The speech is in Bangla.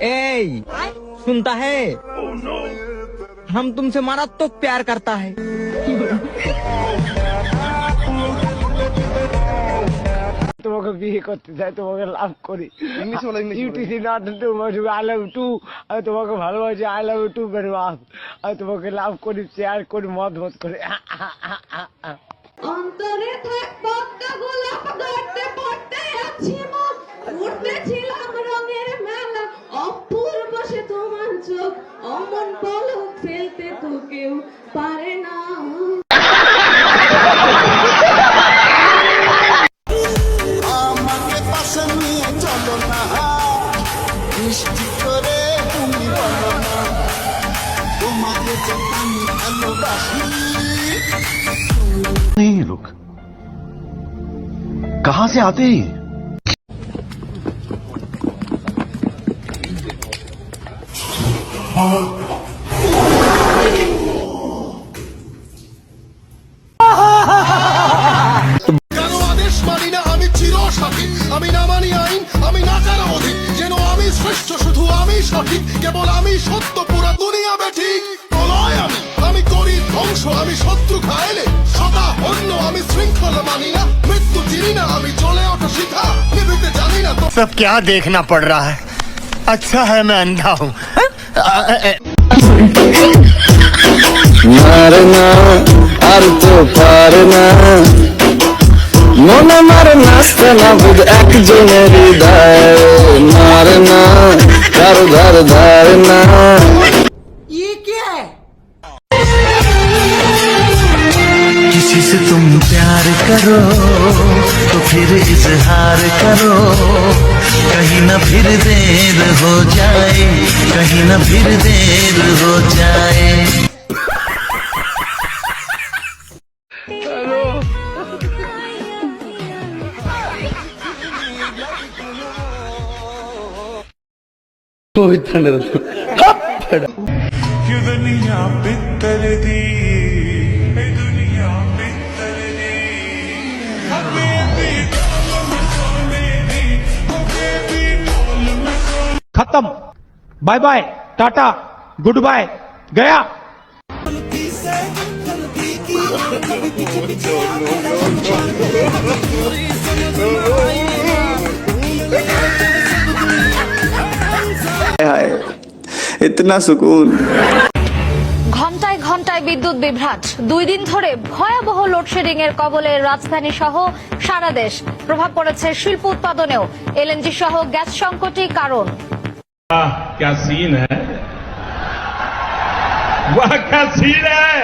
ए सुनता है हम तुमसे मारात्मक प्यार करता है। তোমাকে বিয়ে করতে চাই, তোমাকে লাভ করি। ইউটিসি না আই লাভ টু, আমি তোমাকে ভালোবাসি, I love to very much. আমি তোমাকে লাভ করি, শেয়ার করি, মত করি। অন্তরে থাক পদ্মা গোলাপ গড়তে পড়তে আছি মন, উঠতেছিলাম রঙের মেলা, অপূর্ব সে তোমার চোখ, অমন পলক ফেলতে তো কেউ পারে না। नहीं ये लोग कहां से आते हैं? আমি চির সাথী, আমি না মানি আইন, আমি না কারো অধিক, যেন আমি শ্রেষ্ঠ, শুধু আমি সঠিক, কেবল আমি সত্য, পুরা দুনিয়া বেঠিক। প্রলয় আমি করি ধ্বংস, আমি শত্রু খাইলে সদা অন্য, আমি শৃঙ্খলা মানি না, মৃত্যু চিনি না, আমি জ্বলে ওঠা শিখা, নিভিতে জানি না। सब क्या देखना पड़ रहा है? अच्छा है मैं अंधा हूँ। মারনা আর তো পারনা, মনে মারে নাচতে না বুধ একজনের হৃদয়, মারনা কারো ধার ধার না। किसी से तुम प्यार करो तो फिर इजहार करो, कहीं ना फिर देर हो जाए, कहीं ना फिर देर हो जाए। दुनिया पित्तर दी, दुनिया पित्तर दी, खत्म, bye bye, tata, good bye, गया। इतना सुकून। ঘন্টায় ঘন্টায় বিদ্যুৎ বিভ্রাট, 2 দিন ধরে ভয়াবহ লোডশেডিং এর কবলে রাজধানী সহ সারা দেশ। প্রভাব পড়েছে শিল্প উৎপাদনেও, এলএনজি সহ গ্যাস সংকটই কারণ। क्या सीन है, वाह क्या सीन है।